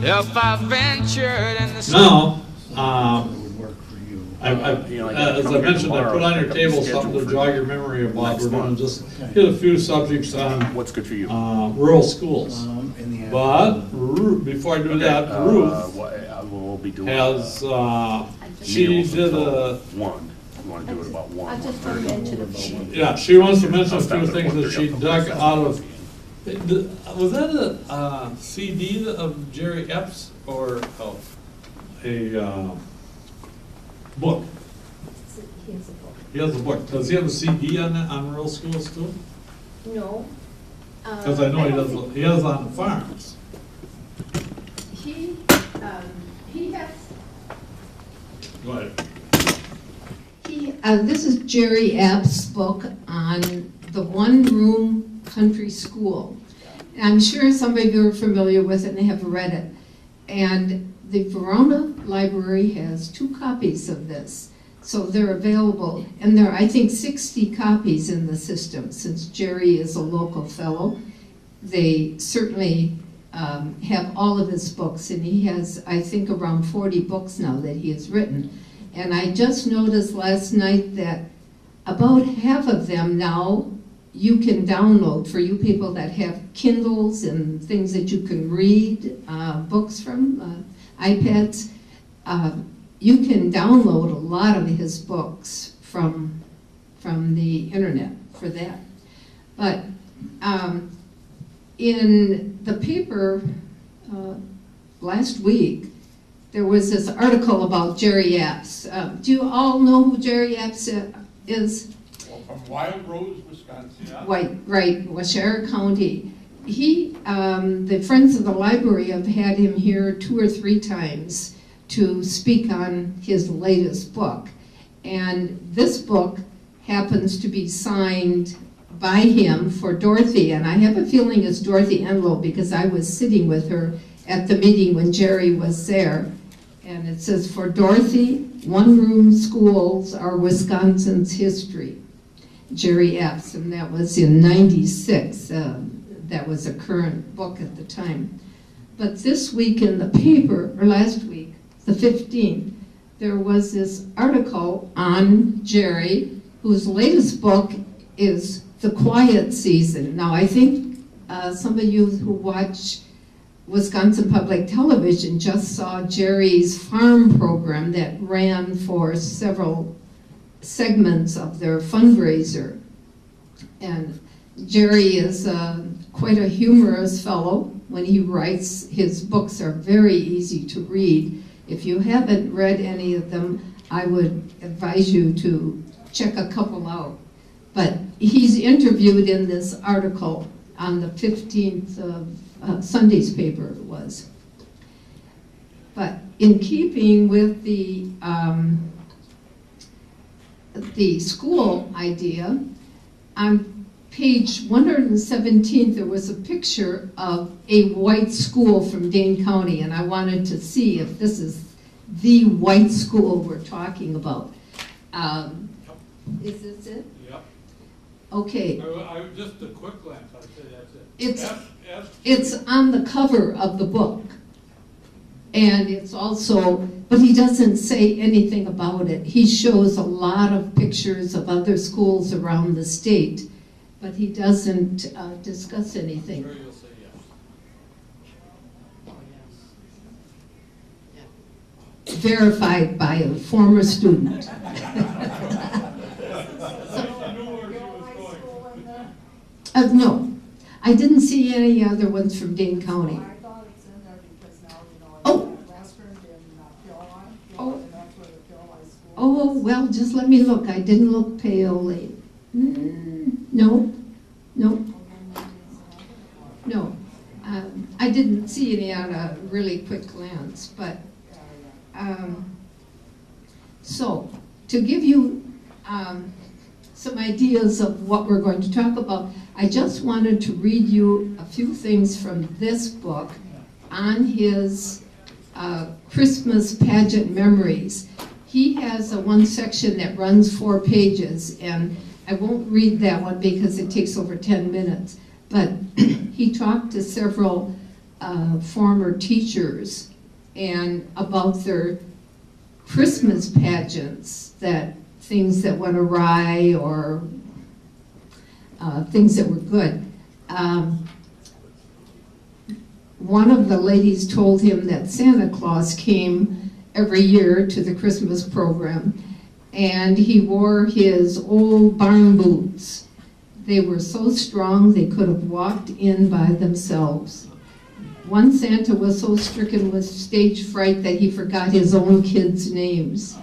if I ventured in the Now, would work for you. as I mentioned, I put on your table something to jog your memory about. We're gonna just hit a few subjects on What's good for you? rural schools. In the But before I do that, Ruth We'll be doing. has, she meals did until a, 1. You wanna do it about 1. I just want to mention a few. yeah, she wants to mention a I'll stop few at things that 1:30. she dug out of. Was that a CD of Jerry Epps or a book? He has a book. He has a book. Does he have a CD on that, on rural schools too? No. Because I know he does, don't he has on the farms. think he has, Go ahead. this is Jerry Epps' book on the one-room country school. I'm sure some of you are familiar with it and have read it. And the Verona Library has 2 copies of this. So they're available, and there are, I think, 60 copies in the system. Since Jerry is a local fellow, they certainly have all of his books, and he has, I think, around 40 books now that he has written. And I just noticed last night that about half of them now you can download for you people that have Kindles and things that you can read, books from, iPads. You can download a lot of his books from the internet for that. But in the paper last week, there was this article about Jerry Epps. Do you all know who Jerry Epps is? Well, from Wild Rose, Wisconsin. Yeah. Right, Washara County. He, the Friends of the Library have had him here 2 or 3 times to speak on his latest book. And this book happens to be signed by him for Dorothy, and I have a feeling it's Dorothy Enlow because I was sitting with her at the meeting when Jerry was there. And it says, "For Dorothy, one-room schools are Wisconsin's history." Jerry Epps, and that was in '96. That was a current book at the time. But this week in the paper, or last week, the 15th, there was this article on Jerry, whose latest book is The Quiet Season. Now, I think some of you who watch Wisconsin Public Television just saw Jerry's farm program that ran for several segments of their fundraiser. And Jerry is quite a humorous fellow. When he writes, his books are very easy to read. If you haven't read any of them, I would advise you to check a couple out. But he's interviewed in this article on the 15th of Sunday's paper it was. But in keeping with the school idea, on page 117 there was a picture of a white school from Dane County, and I wanted to see if this is the white school we're talking about. Is this it? Yep. Okay. Just a quick glance, I'd say that's it. It's on the cover of the book. And it's also, but he doesn't say anything about it. He shows a lot of pictures of other schools around the state, but he doesn't discuss anything. Sure you'll say yes. Verified by a former student. No, I didn't see any other ones from Dane County. I thought it's in there because now, Oh. Western and Pillai, Oh. and that's where the Pillai school Oh, is. well, just let me look. I didn't look Paoli. No. I didn't see any on a really quick glance, but, so, to give you some ideas of what we're going to talk about, I just wanted to read you a few things from this book on his Christmas pageant memories. He has one section that runs 4 pages, and I won't read that one because it takes over 10 minutes. But he talked to several former teachers and about their Christmas pageants, that things that went awry or things that were good. One of the ladies told him that Santa Claus came every year to the Christmas program, and he wore his old barn boots. They were so strong they could have walked in by themselves. One Santa was so stricken with stage fright that he forgot his own kids' names.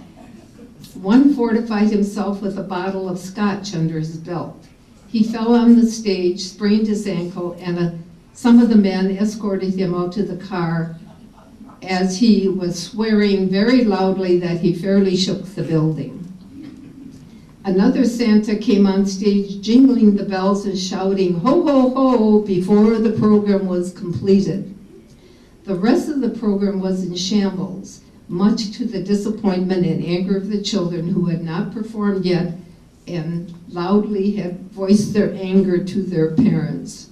One fortified himself with a bottle of scotch under his belt. He fell on the stage, sprained his ankle, and some of the men escorted him out to the car as he was swearing very loudly that he fairly shook the building. Another Santa came on stage jingling the bells and shouting, "Ho, ho, ho," before the program was completed. The rest of the program was in shambles, much to the disappointment and anger of the children who had not performed yet and loudly had voiced their anger to their parents.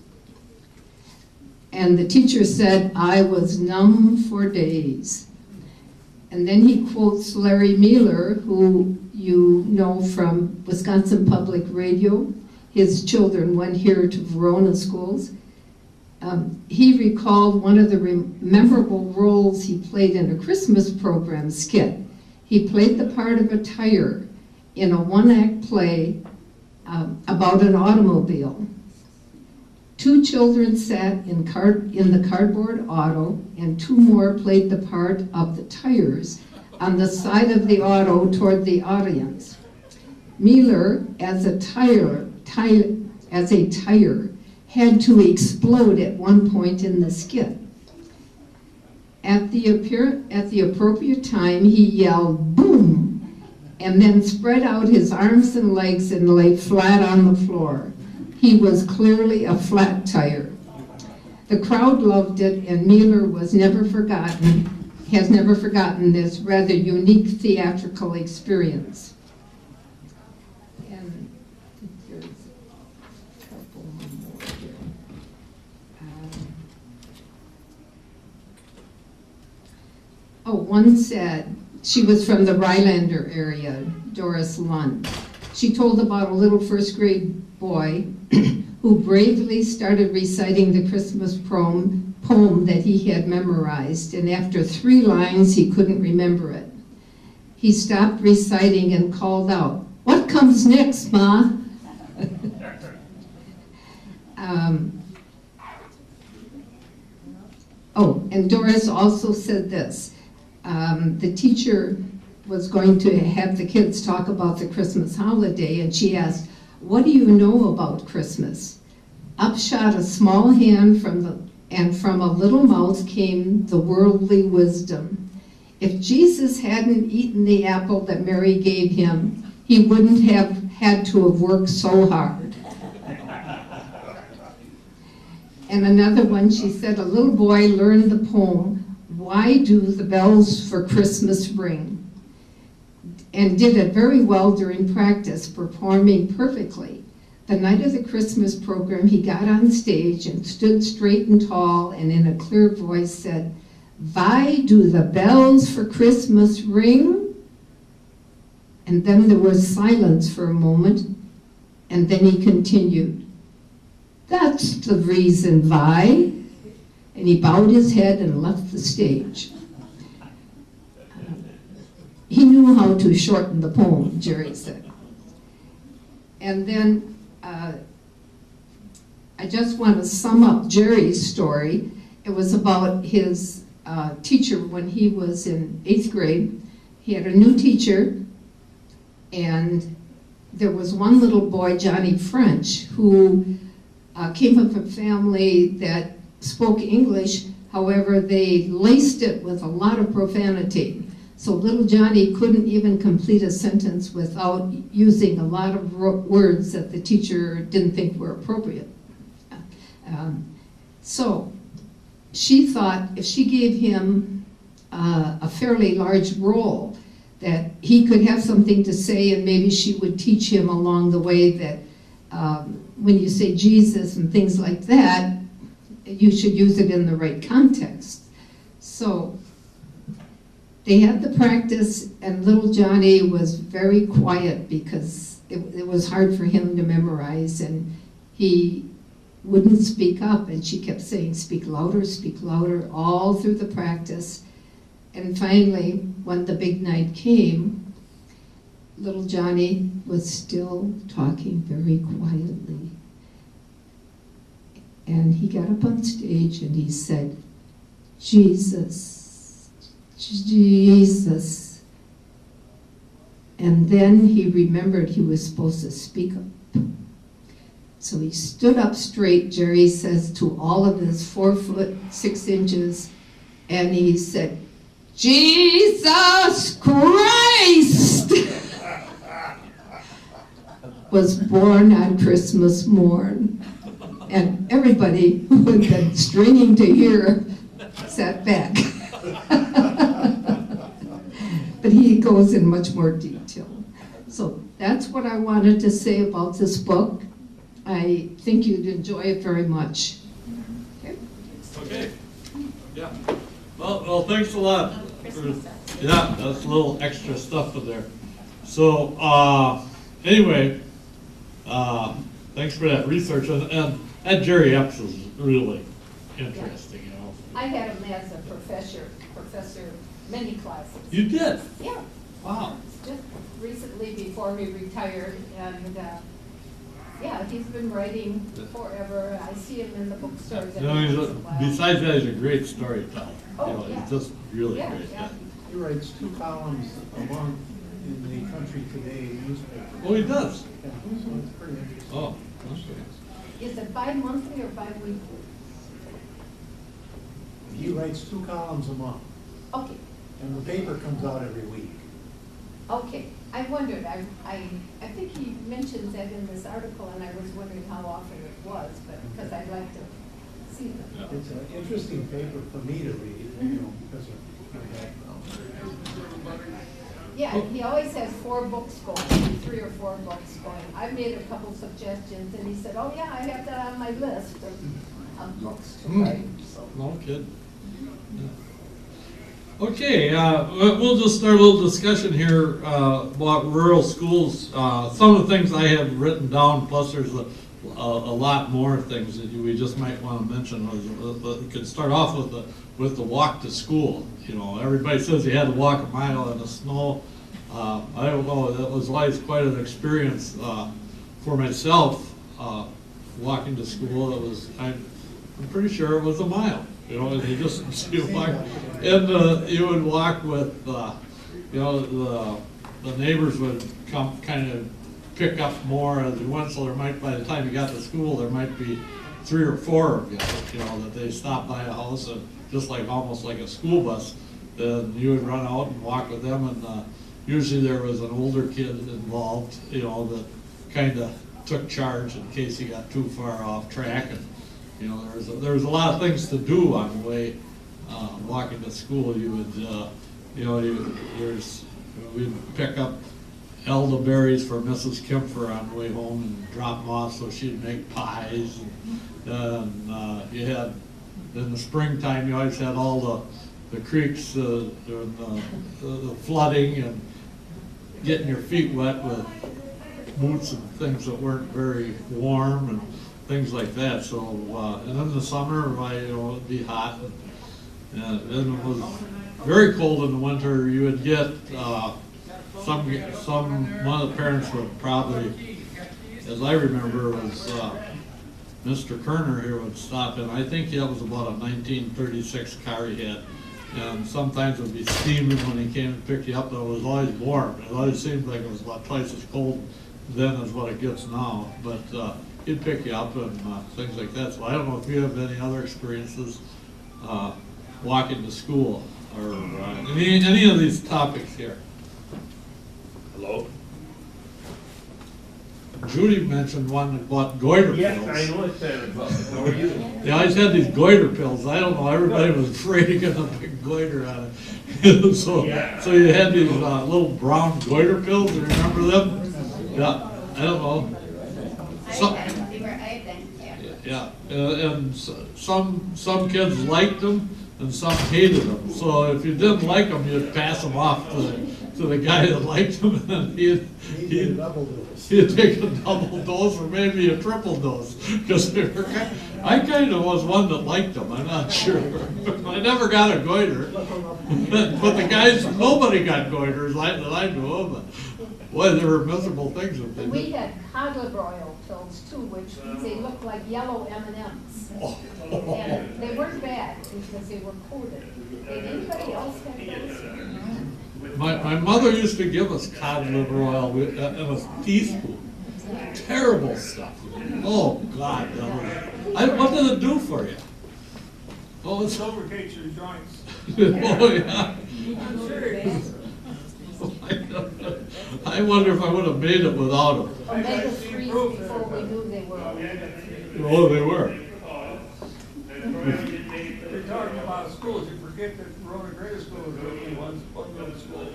And the teacher said, "I was numb for days." And then he quotes Larry Mueller, who you know from Wisconsin Public Radio. His children went here to Verona schools. He recalled one of the memorable roles he played in a Christmas program skit. He played the part of a tire in a one-act play about an automobile. Two children sat in the cardboard auto, and two more played the part of the tires on the side of the auto toward the audience. Mueller, as a tire, had to explode at one point in the skit. At the appropriate time, he yelled, "Boom!" and then spread out his arms and legs and lay flat on the floor. He was clearly a flat tire. The crowd loved it, and Mueller has never forgotten this rather unique theatrical experience. And I think there's a couple more here. One said, she was from the Rylander area, Doris Lund. She told about a little first grade boy who bravely started reciting the Christmas poem that he had memorized, and after 3 lines he couldn't remember it. He stopped reciting and called out, "What comes next, Ma?" And Doris also said this. The teacher was going to have the kids talk about the Christmas holiday, and she asked, "What do you know about Christmas?" Up shot a small hand and from a little mouth came the worldly wisdom. If Jesus hadn't eaten the apple that Mary gave him, he wouldn't have had to have worked so hard. And another one, she said, a little boy learned the poem, "Why Do the Bells for Christmas Ring?" and did it very well during practice, performing perfectly. The night of the Christmas program, he got on stage and stood straight and tall and in a clear voice said, "Why do the bells for Christmas ring?" And then there was silence for a moment, and then he continued, "That's the reason why." And he bowed his head and left the stage. He knew how to shorten the poem, Jerry said. And then I just want to sum up Jerry's story. It was about his teacher when he was in 8th grade. He had a new teacher, and there was one little boy, Johnny French, who came from a family that spoke English. However, they laced it with a lot of profanity. So little Johnny couldn't even complete a sentence without using a lot of words that the teacher didn't think were appropriate. So she thought if she gave him a fairly large role, that he could have something to say, and maybe she would teach him along the way that when you say Jesus and things like that, you should use it in the right context. So they had the practice, and little Johnny was very quiet because it was hard for him to memorize, and he wouldn't speak up, and she kept saying, speak louder, all through the practice. And finally, when the big night came, little Johnny was still talking very quietly. And he got up on stage and he said, Jesus, Jesus. And then he remembered he was supposed to speak up. So he stood up straight, Jerry says, to all of his 4'6", and he said, Jesus Christ was born on Christmas morn. And everybody who had been straining to hear sat back. But he goes in much more detail. So that's what I wanted to say about this book. I think you'd enjoy it very much. Okay? Okay, yeah. Well, thanks a lot. Yeah, that's a little extra stuff in there. So, anyway, thanks for that research. And Jerry Epps is really interesting, you know. I had him as a professor many classes. You did? Yeah, Wow. just recently before he retired, and yeah, he's been writing forever. I see him in the bookstores You every know, once in a while. besides that, he's a great storyteller. Oh, You know, yeah. he's just really Yeah, great. yeah. He writes 2 columns a month in the Country Today newspaper. Oh, he does? Yeah, so it's pretty interesting. Oh, okay. Is it bi-monthly or bi-weekly? He writes 2 columns a month, Okay, and the paper comes out every week. okay. I wondered, I think he mentions that in this article, and I was wondering how often it was, but because I'd like to see them. Yeah. It's an interesting paper for me to read, you know, because of my background. Yeah, he always has 4 books going, 3 or 4 books going. I made a couple suggestions, and he said, oh yeah, I have that on my list of books to write, so. No kidding. Yeah. Okay, we'll just start a little discussion here about rural schools. Some of the things I have written down, plus there's a lot more things that we just might want to mention. We could start off with the walk to school. You know, everybody says you had to walk a mile in the snow. I don't know, that was always quite an experience for myself walking to school. I'm pretty sure it was a mile. You know, you just you walk, and you would walk with, you know, the neighbors would come kind of pick up more as you went. So there might, by the time you got to school, there might be 3 or 4 of you. You know, that they stopped by a house, and just like almost like a school bus. Then you would run out and walk with them, and usually there was an older kid involved. You know, that kind of took charge in case you got too far off track. And you know, there was a lot of things to do on the way walking to school. You would, you know, we'd pick up elderberries for Mrs. Kempfer on the way home and drop them off so she'd make pies. And you had, in the springtime, you always had all the creeks, the flooding and getting your feet wet with boots and things that weren't very warm and things like that. So, and in the summer, you know, it'd be hot, and then it was very cold in the winter. You would get one of the parents would probably, as I remember, was Mr. Kerner here would stop in. I think that was about a 1936 car he had, and sometimes it would be steaming when he came and picked you up, but it was always warm. It always seemed like it was about twice as cold then as what it gets now, but he'd pick you up and things like that. So I don't know if you have any other experiences walking to school or any of these topics here. Hello? Judy mentioned one about goiter pills. Yes, I know what that about. How are you? They always had these goiter pills. I don't know, everybody was afraid to get a big goiter on it. So you had these little brown goiter pills, do you remember them? Yeah, I don't know. Yeah, and some kids liked them and some hated them. So if you didn't like them, you'd pass them off to the guy that liked them, and Maybe a double dose. he'd take a double dose or maybe a triple dose. Because I kind of was one that liked them, I'm not sure. I never got a goiter. But the guys, nobody got goiters that I knew of. But boy, they were miserable things if they We did. had cod liver pills too, which they looked like yellow M&Ms. And they weren't bad because they were coated. Did anybody else have those? My mother used to give us cod liver oil in a teaspoon. Terrible stuff. Oh, God. What did it do for you? Oh, it's, Lubricates your joints. oh, yeah. I'm serious. I wonder if I would have made it without them. Omega-3s before we knew they were omega-3. Oh, they were. You're talking about schools, you forget that Verona Grade School was really one good school.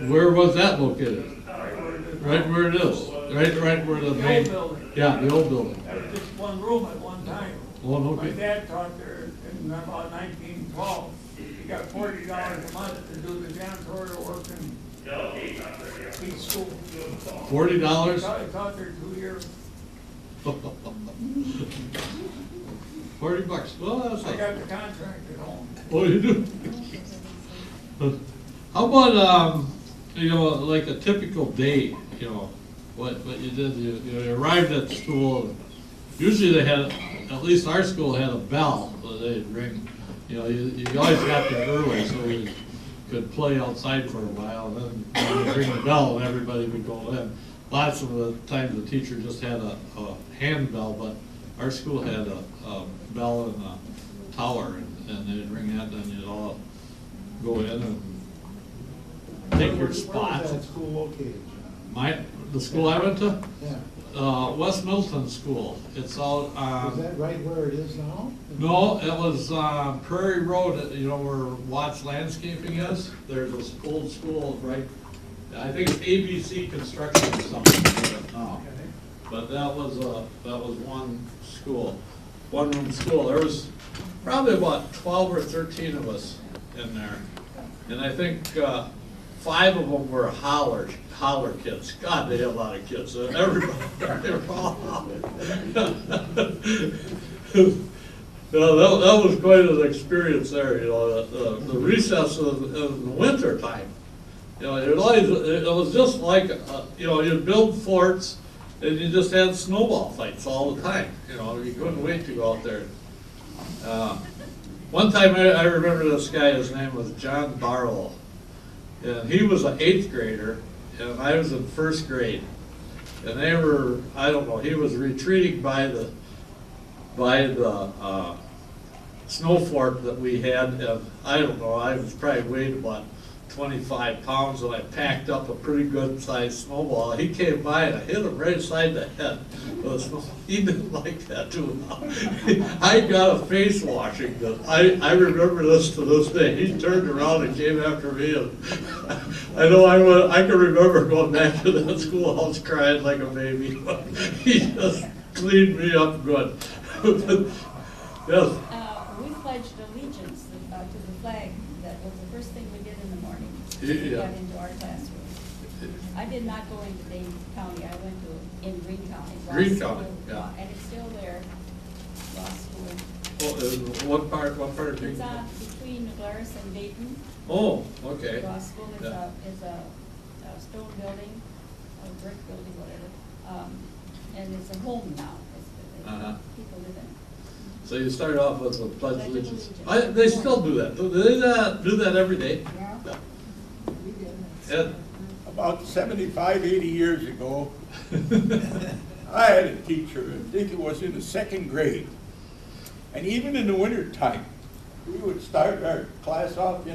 Where was that located? Right where it is. Right where it is. Right where the The main. old building. Yeah, the old building. That was just one room at one time. Oh, no My kidding. dad taught there in about 1912. He got $40 a month to do the janitorial work in each school. $40? He taught there 2 years. $40. Well, that's I not. got the contract at home. Oh, you do? How about, like a typical day, what you did, you arrived at school, usually they had, at least our school had a bell, so they'd ring, you always got there early, so we could play outside for a while, and then they'd ring the bell and everybody would go in. Lots of the times the teacher just had a hand bell, but our school had a bell in a tower, and they'd ring that, and you'd all go in and take your Where spot. was that school located, John? The school I went to, Yeah. West Milton School. It's out Is that right where it is now? no, it was Prairie Road, where Watts Landscaping is. There's this old school right, I think it's ABC Construction or something now. But that was one school, one room school. There was probably about 12 or 13 of us in there. And I think 5 of them were holler kids. God, they had a lot of kids. Everybody, they were all holler. That was quite an experience there, the recess in the winter time. It was just like, you'd build forts and you just had snowball fights all the time. You couldn't wait to go out there. One time I remember this guy, his name was John Barlow. And he was an 8th grader, and I was in 1st grade. And they were, I don't know, he was retreating by the snow fort that we had, and I don't know, I was probably weighed about 25 pounds, and I packed up a pretty good sized snowball. He came by and I hit him right side the head with a snowball. He didn't like that too much. I got a face washing that I remember this to this day. He turned around and came after me, and I know I can remember going back to that schoolhouse crying like a baby. He just cleaned me up good. Yes. We pledged allegiance to the flag. That was the first thing we did in the morning. We Yeah. got into our classroom. I did not go into Dane County. I went in Greene County. Ross Greene School, County, yeah. And it's still there. Ross School. What part of Green? It's between Glarus and Dayton. Oh, okay. Ross School is Yeah. a stone building, a brick building, whatever. And it's a home now. Uh-huh. People live in it. So you start off with the Pledge of Pledge of Allegiance. Allegiance. They still do that. Do they do that every day? Yeah, we did. Ed? About 75, 80 years ago, I had a teacher, I think it was in the 2nd grade. And even in the winter time, we would start our class off,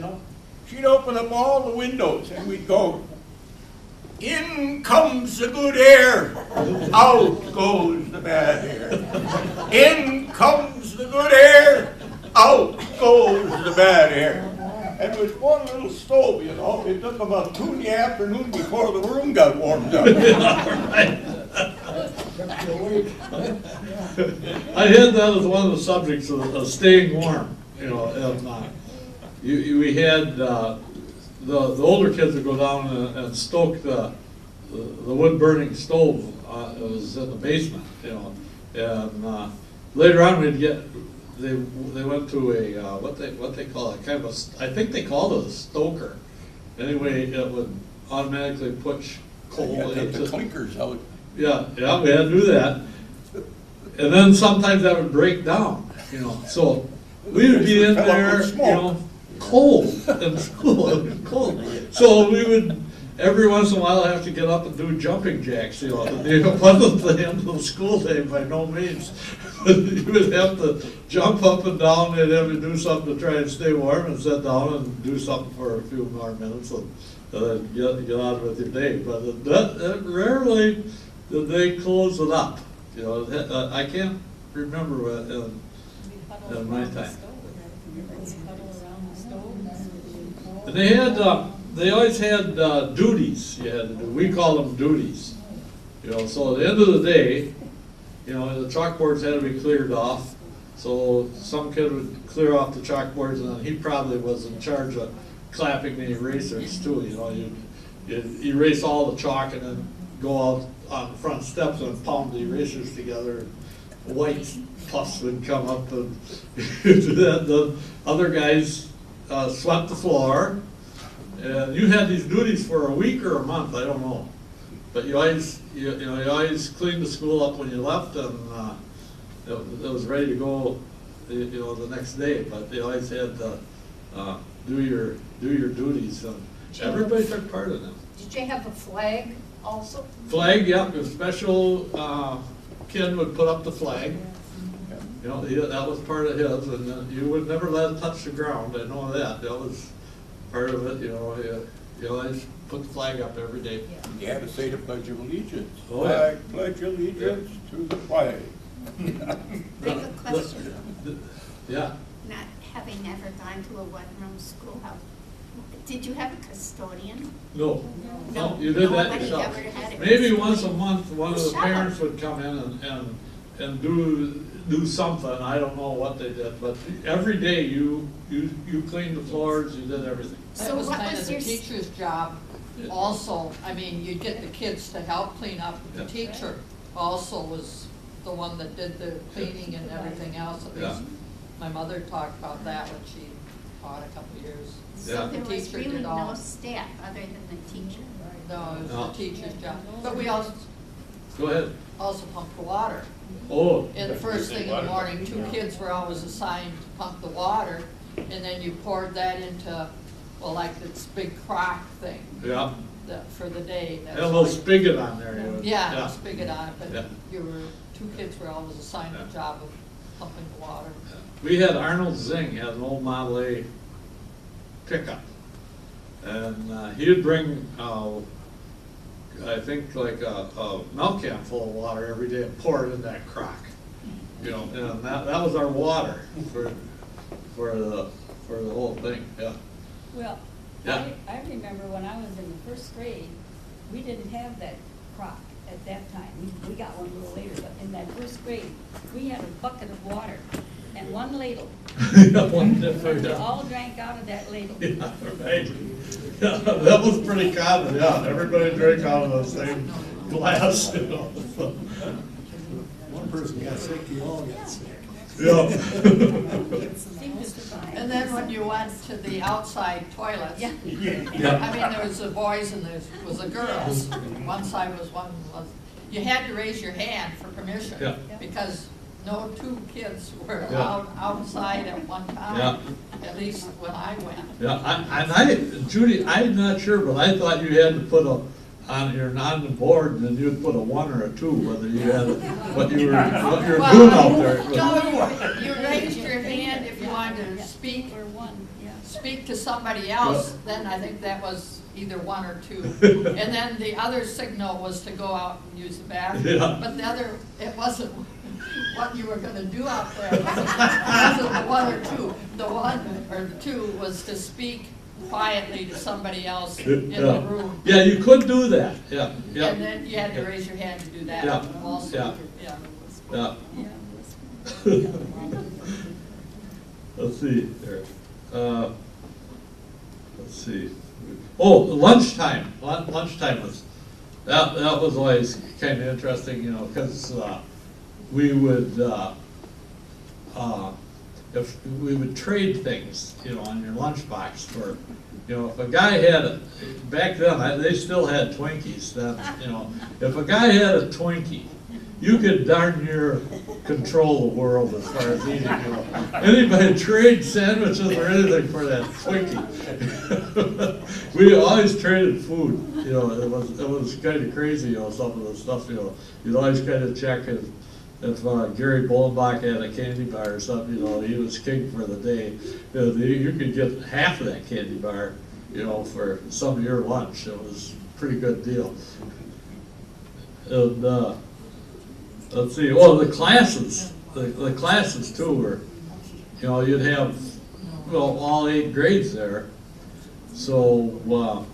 she'd open up all the windows and we'd go, in comes the good air, out goes the bad air. In comes the good air, out goes the bad air. And with one little stove, it took about 2 in the afternoon before the room got warmed up. I had that as one of the subjects of staying warm, you know, and, we had, the older kids would go down and stoke the wood burning stove, it was in the basement, you know, and, later on we'd get, they went to a, what they call it, kind of a, I think they called it a stoker. Anyway, it would automatically push coal Yeah, take the into. clinkers out. Yeah, we had to do that. And then sometimes that would break down, you know, so we would be in Fill up with there, you smoke. know, cold in school, it was cold. So we would, every once in a while, have to get up and do jumping jacks, you know. It wasn't the end of the school day by no means. You would have to jump up and down, and have to do something to try and stay warm, and sit down and do something for a few more minutes, and get on with your day. But that rarely did they close it up, you know. I can't remember what, We huddle in my around the time. stove. Everybody huddle around the stove. And they had, they always had duties you had to do. We call them duties. You know, so at the end of the day, you know, the chalkboards had to be cleared off. So some kid would clear off the chalkboards, and then he probably was in charge of clapping the erasers too. You know, you'd erase all the chalk and then go out on the front steps and pound the erasers together. White puffs would come up, and the other guys swept the floor. And you had these duties for a week or a month, I don't know. But you always, you always cleaned the school up when you left, and it was ready to go, you know, the next day. But you always had to do your duties, and everybody took part in them. Did you have a flag also? Flag, yeah, a special kid would put up the flag. You know, that was part of his, and you would never let it touch the ground. I know that. That was part of it. You know, you always put the flag up every day. You had to say the Pledge of Allegiance. Oh, yeah. Flag, pledge allegiance to the flag. I have a question. Yeah. Not having ever gone to a one-room schoolhouse, did you have a custodian? No, No, you did that nobody yourself. ever had a Maybe custodian. once a month, one of the Shut up. parents would come in and do something. I don't know what they did, but every day you cleaned the floors, you did everything. So That was what kind was of the your s- teacher's job Yeah. also. I mean, you'd get the kids to help clean up. The Yeah. teacher also was the one that did the cleaning and everything else. At Yeah. least my mother talked about that when she taught a couple years. Yeah. So there The was teacher really did all. no staff other than the teacher? No, it was No. the teacher's job. But we also Go ahead. pumped the water. Oh, And the first thing in the morning, 2 kids were always assigned to pump the water, and then you poured that into, well, like this big crock thing yeah. for the day. Had a little spigot on there. you know. Yeah, spigot on it, Yeah. but 2 kids were always assigned the Yeah. job of pumping the water. We had Arnold Zing, had an old Model A pickup. And he would bring, I think like a milk can full of water every day and pour it in that crock. You know, and that was our water for the whole thing, yeah. Well, Yeah. I remember when I was in the first grade, we didn't have that crock at that time. We got one a little later, but in that first grade, we had a bucket of water and one ladle. Yeah, one different, We yeah. all drank out of that ladle. Yeah, right. Yeah, that was pretty common, yeah, everybody drank out of the same glass, you know. One person got sick, you all got sick. Yeah. Seemed to survive. And then when you went to the outside toilets, Yeah. I mean, there was the boys and there was the girls. One side was you had to raise your hand for permission. Yeah. Because no 2 kids were Yeah. allowed outside at one time, Yeah. at least when I went. Yeah, Judy, I'm not sure, but I thought you had to put on the board, and then you'd put a 1 or a 2, whether you had, what you were doing out there. No, you raised your hand if you wanted to speak Or one, yeah. speak to somebody else, then I think that was either 1 or 2. And then the other signal was to go out and use the bathroom. Yeah. But the other, it wasn't what you were gonna do out there. It wasn't the 1 or 2. The 1 or the 2 was to speak quietly to somebody else in the room. Yeah, you could do that, yeah, And yeah, then you had to raise your hand to do that Yeah. also. Yeah. Yeah. yeah. Yeah, Let's see there. Let's see. Oh, lunchtime. Lunchtime was, that was always kind of interesting, you know, because we would, if we would trade things, you know, on your lunchbox for, you know, if a guy had, back then, they still had Twinkies then, you know, if a guy had a Twinkie, you could darn near control the world as far as eating, you know. Anybody trade sandwiches or anything for that Twinkie. We always traded food, you know, it was kind of crazy, you know, some of the stuff, you know. You'd always kind of check if Gary Bolenbach had a candy bar or something, you know, he was king for the day. You could get half of that candy bar, you know, for some of your lunch. It was a pretty good deal. And let's see, well, the classes too were, you know, you'd have, well, all 8 grades there. So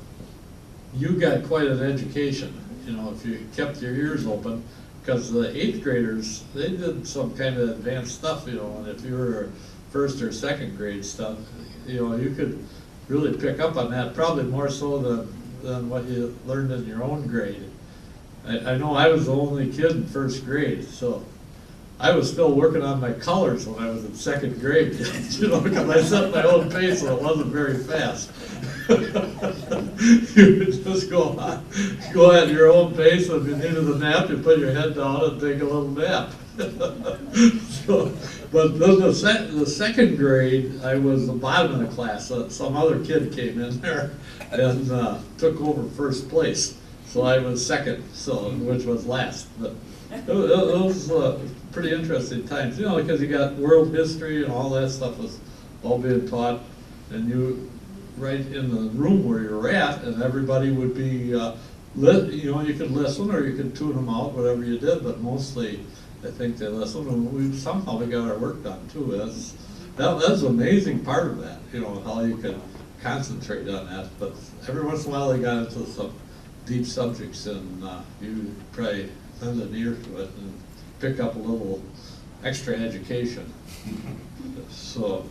you got quite an education, you know, if you kept your ears open. Because the 8th graders, they did some kind of advanced stuff, you know, and if you were first or second grade stuff, you know, you could really pick up on that, probably more so than what you learned in your own grade. I know I was the only kid in first grade, so I was still working on my colors when I was in second grade, you know, because I set my own pace so it wasn't very fast. You would just go at your own pace, and if you needed a nap, you put your head down and take a little nap. So, but then the second grade, I was the bottom of the class. Some other kid came in there and took over first place. So I was second, which was last. But it was pretty interesting times, you know, because you got world history and all that stuff was all being taught, and you right in the room where you're at, and everybody would be, you know, you could listen or you could tune them out, whatever you did, but mostly I think they listened, and we got our work done too. That's an amazing part of that, you know, how you could concentrate on that. But every once in a while they got into some deep subjects, and you probably lend an ear to it and pick up a little extra education. So,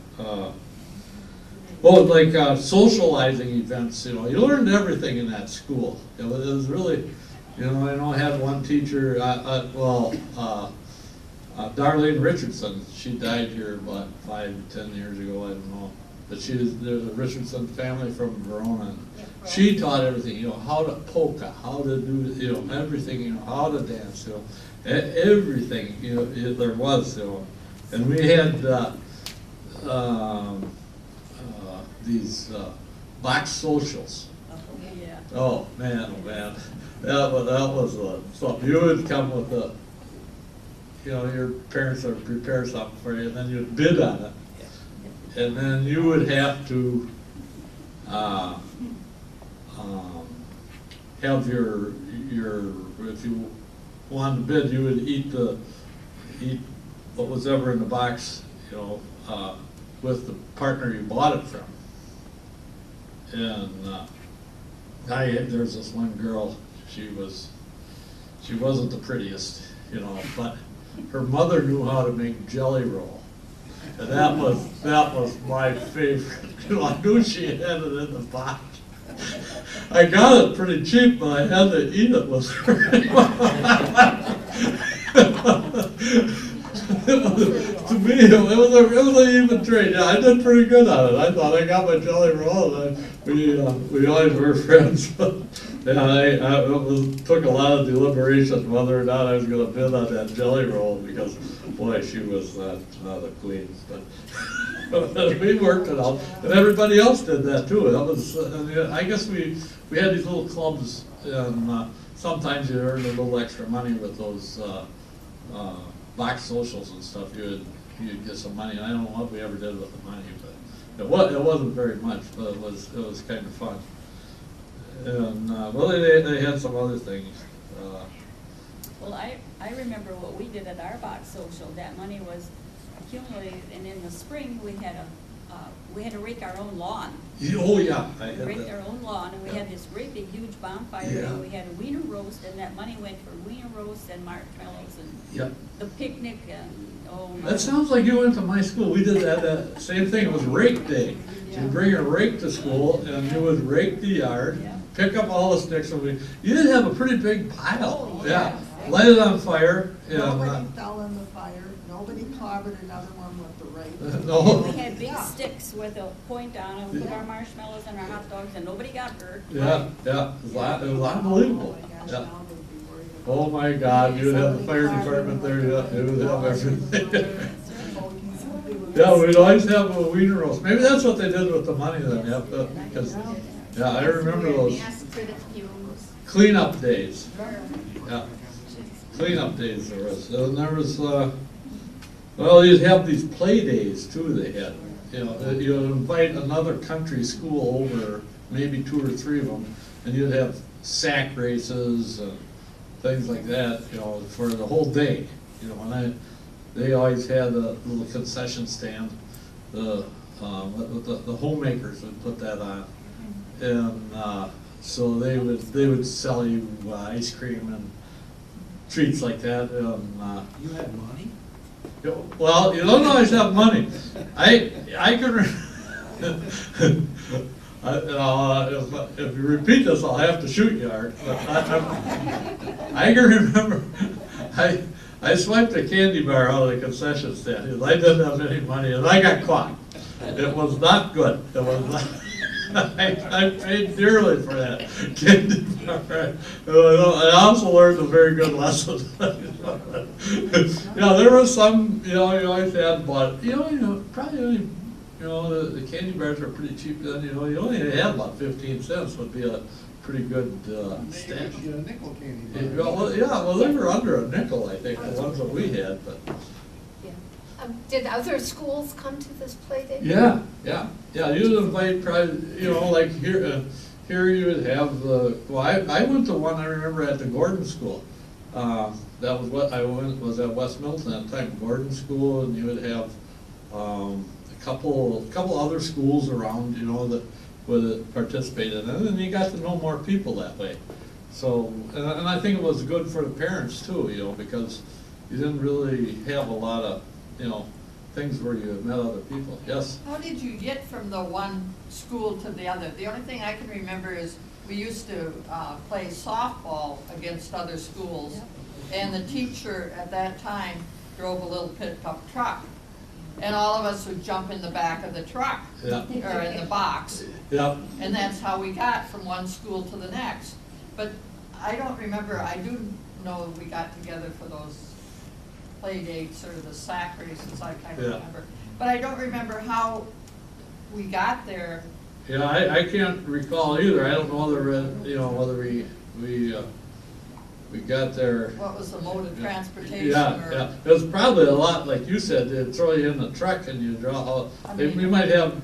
well, like socializing events, you know, you learned everything in that school. It was really, you know, I know I had one teacher, Darlene Richardson, she died here about 5 to 10 years ago, I don't know. But there's a Richardson family from Verona. She taught everything, you know, how to polka, how to do, you know, everything, you know, how to dance, you know, everything, you know, there was, you know. And we had these box socials. Yeah. Oh man, that was something. You would come with you know, your parents would prepare something for you, and then you'd bid on it. And then you would have to have your if you wanted to bid, you would eat what was ever in the box, you know, with the partner you bought it from. And there's this one girl, she wasn't the prettiest, you know, but her mother knew how to make jelly roll. And that was my favorite. You know, I knew she had it in the box. I got it pretty cheap, but I had to eat it with her. To me, it was an even trade. Yeah, I did pretty good on it. I thought I got my jelly roll, and we always were friends. Yeah, it took a lot of deliberation whether or not I was going to bid on that jelly roll, because, boy, she was not a queen. But we worked it out, and everybody else did that too. That was, I guess we had these little clubs, and sometimes you earned a little extra money with those box socials and stuff. You'd get some money. And I don't know what we ever did with the money, but it wasn't very much. But it was kind of fun. And well, they had some other things. Well, I remember what we did at our box social. That money was accumulated, and in the spring we had we had to rake our own lawn. Oh, yeah, I had Raked that. our own lawn, and we had this great big huge bonfire, Yeah. and we had a wiener roast, and that money went for wiener roast and marshmallows and Yep. the picnic and, oh my. That sounds like you went to my school. We did that same thing. It was rake day. Yeah. You'd bring a rake to school and you would rake the yard, Yeah. pick up all the sticks. And you did have a pretty big pile. Oh, Yeah. yeah. Light it on fire. And, Nobody fell in the fire, nobody clobbered another one with the rake. no. We had big Yeah. sticks with a point on them, put our marshmallows and our hot dogs, and nobody got hurt. Yeah, yeah. It was unbelievable. Oh my gosh, Yeah. now they'd be worried about Oh my God, you would have the fire somebody department there, climbing yeah, up you would have everything. the- Yeah, we'd always have a wiener roast. Maybe that's what they did with the money then, yeah, because, yeah, I remember those Ask for the fumes. cleanup days. Yeah, cleanup days there was, and there was, well, you'd have these play days too they had. You know, you'd invite another country school over, maybe 2 or 3 of them, and you'd have sack races and things like that, you know, for the whole day. You know, and they always had a little concession stand. The homemakers would put that on, and so they would sell you ice cream and treats like that. And, You had money? well, you don't always have money. I can. If you repeat this, I'll have to shoot you, Art. But I can remember. I swiped a candy bar out of the concession stand. Because I didn't have any money, and I got caught. It was not good. It was not. I paid dearly for that candy bar. I also learned a very good lesson. Yeah, there was some, you know, you always had, but you know, probably only, you know, the candy bars are pretty cheap then. You know, you only had about 15 cents would be a pretty good stash. Maybe a nickel candy Yeah, bar. well, they were under a nickel, I think, the ones that we had, but. Did other schools come to this play day? Yeah, you'd invite probably, you know, like here you would have well, I went to one, I remember at the Gordon School. That was what I was at West Milton at the time, Gordon School, and you would have, a couple other schools around, you know, that would participate in it, and then you got to know more people that way. So, and I think it was good for the parents too, you know, because you didn't really have a lot of, you know, things where you met other people. Yes? How did you get from the one school to the other? The only thing I can remember is we used to play softball against other schools, and the teacher at that time drove a little pickup truck, and all of us would jump in the back of the truck, Yeah. or in the box, Yep. and that's how we got from one school to the next. But I don't remember, I do know we got together for those play dates or the sack races, I kind of Yeah. remember. But I don't remember how we got there. Yeah, I can't recall either. I don't know whether, you know, whether we got there. What was the mode of transportation? Yeah, or- yeah. It was probably a lot, like you said, they'd throw you in the truck and you draw, I we mean- might have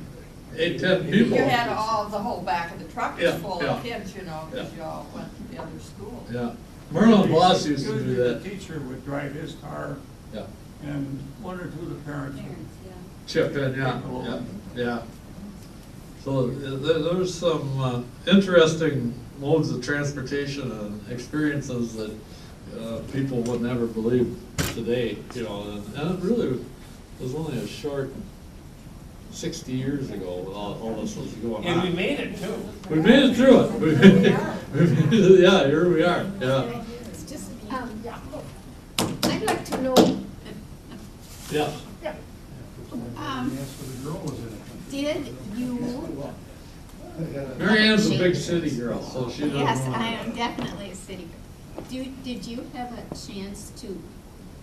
8, 10 people. You had the whole back of the truck Yeah, was full yeah. of kids, you know, because Yeah. you all went to the other school. Yeah. Merlin Bloss used to do Usually that. the teacher would drive his car, Yeah. and 1 or 2 of the parents would Parents, yeah. Chip in, yeah. So there's some interesting modes of transportation and experiences that people would never believe today, you know, and it really was only a short 60 years ago when all this was going on. And we made it too. We made it through it. Yeah, here we are, yeah. I'd like to know, Yeah. Yes, for the girl was in it. Did you, Mary Ann's a big city girl, so she doesn't yes, know. I am definitely a city girl. Did you have a chance to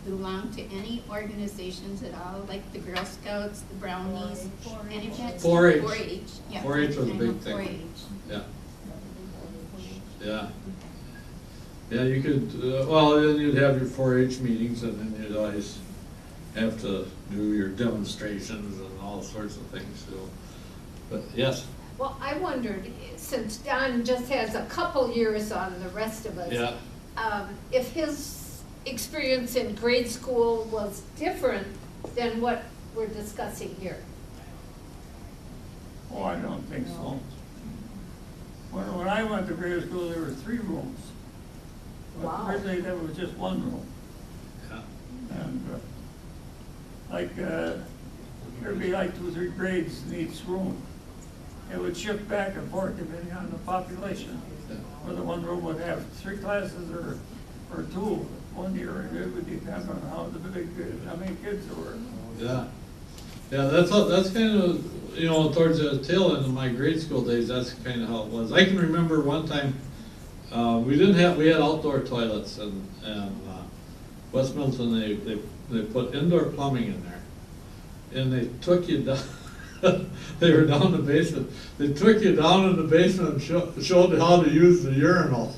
belong to any organizations at all, like the Girl Scouts, the Brownies, any of that? 4-H. 4-H, yeah. 4-H was a I big know thing. 4-H. Yeah. Yeah. Yeah, you could, well, then you'd have your 4-H meetings, and then you'd always have to do your demonstrations and all sorts of things, so. But, yes, well, I wondered, since Don just has a couple years on the rest of us. yeah. If his experience in grade school was different than what we're discussing here. Oh, I don't think so. When I went to grade school, there were 3 rooms. But Wow. originally, there was just 1 room. Yeah. And, there'd be like 2 or 3 grades in each room. It would shift back and forth depending on the population. Whether one room would have 3 classes or 2 one year, it would depend on how many kids there were. Yeah, yeah, that's kind of, you know, towards the tail end of my grade school days, that's kind of how it was. I can remember one time, we had outdoor toilets and West Milton, they put indoor plumbing in there. And they took you down, they were down in the basement. They took you down in the basement and showed you how to use the urinal.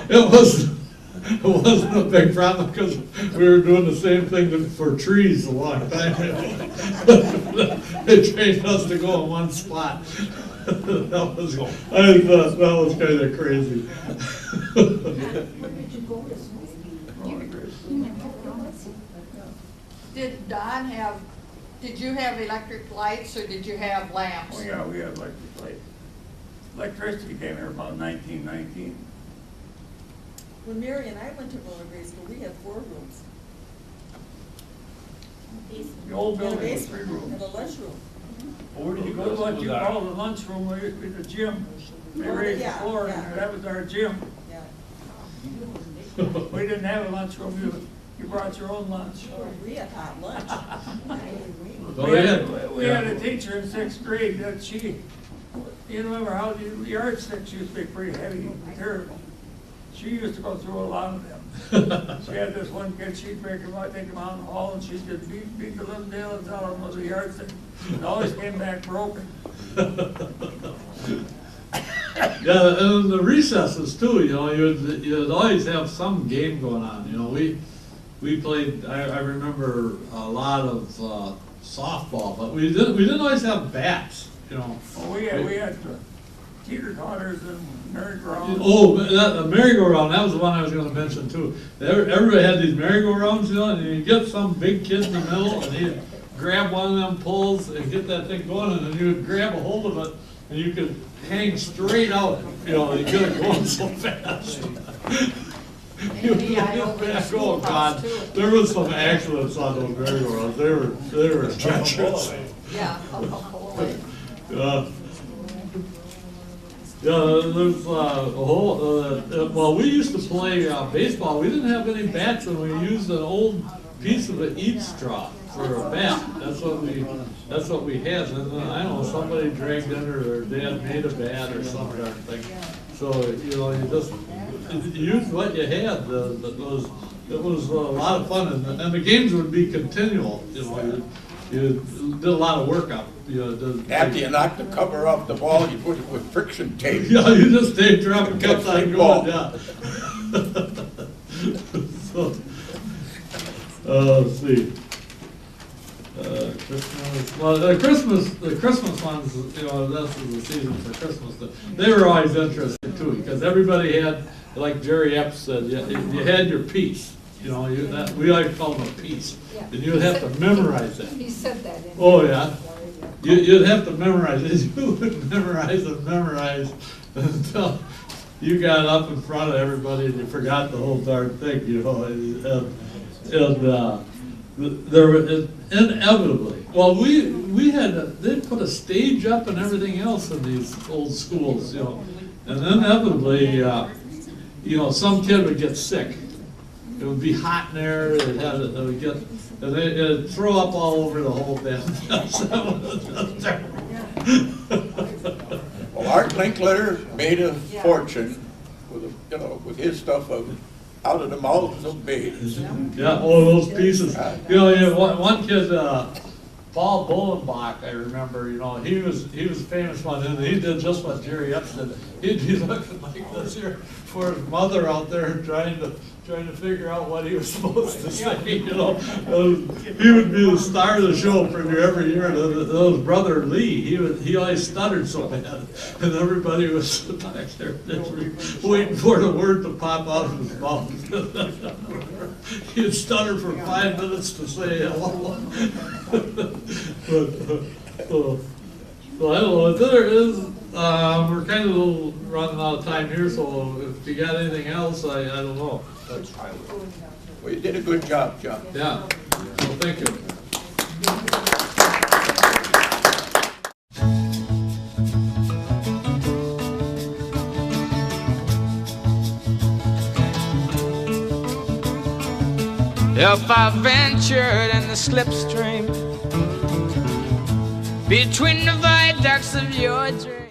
It wasn't a big problem because we were doing the same thing for trees a long time ago. They trained us to go in one spot. I thought that was kind of crazy. Did you have electric lights or did you have lamps? Oh, yeah, we had electric light. Electricity came here about 1919. When Mary and I went to Roller Grade School, we had 4 rooms. The old And a building was 3 basement, rooms. and a lunchroom. Where did you Go go to to what you school? call the lunchroom, where used to be the gym. They Oh, raised the yeah, floor, yeah. and that was our gym. Yeah. We didn't have a lunchroom, you brought your own lunch. Oh, we had hot lunch. Oh, We yeah. had a teacher in 6th grade that you remember how the yardsticks used to be pretty heavy material. She used to go through a lot of them. She had this one kid, she'd break him out, take him out in the hall, and she'd just beat the little deal and tell him it was a yardstick. It always came back broken. Yeah, and the recesses too, you know, you'd always have some game going on, you know, we played, I remember a lot of softball, but we didn't always have bats, you know. Well, we had teeter-totters and merry-go-rounds. Oh, the merry-go-round, that was the one I was gonna mention too. Everybody had these merry-go-rounds, you know, and you get some big kid in the middle, and he'd grab one of them poles and get that thing going, and then you would grab a hold of it, and you could hang straight out, you know, you get it going so fast. Oh, God, there was some accidents on those merry-go-rounds, they were treacherous. Yeah. Yeah, there's a whole, well, we used to play baseball, we didn't have any bats, and we used an old piece of an eat straw for a bat. That's what we had, and I don't know, somebody dragged in or their dad made a bat or some darn thing. So, you know, you just used what you had, it was a lot of fun, and the games would be continual, you know, you did a lot of work up. After you knocked the cover off the ball, you put it with friction tape. Yeah, you just taped her up and kept on going, Ball. yeah. So, let's see. Christmas, well, the Christmas ones, you know, this is the season for Christmas. They were always interesting too, because everybody had, like Jerry Epps said, you had your piece. You know, we always called them a piece, and you'd have to memorize it. He said that in. Oh, yeah. You'd have to memorize it. You would memorize until you got up in front of everybody and you forgot the whole darn thing, you know. There were inevitably. Well, they put a stage up and everything else in these old schools, you know, and inevitably, you know, some kid would get sick. It would be hot in there. It'd throw up all over the whole damn place. Well, Art Linkletter made a fortune with his stuff out of the mouths of babes. Yeah, all those pieces. You know, one kid, Paul Bolenbach, I remember, you know, he was a famous one, and he did just what Jerry Epps did. He'd be looking like this here for his mother out there trying to figure out what he was supposed to say, you know. He would be the star of the show every year. His brother Lee, he always stuttered so bad, and everybody was back there waiting for the word to pop out of his mouth. He'd stutter for 5 minutes to say hello. So I don't know, we're kind of running out of time here, so if you got anything else, I don't know. But, Well, you did a good job, John. yeah, so thank you. If I ventured in the slipstream between the viaducts of your dream.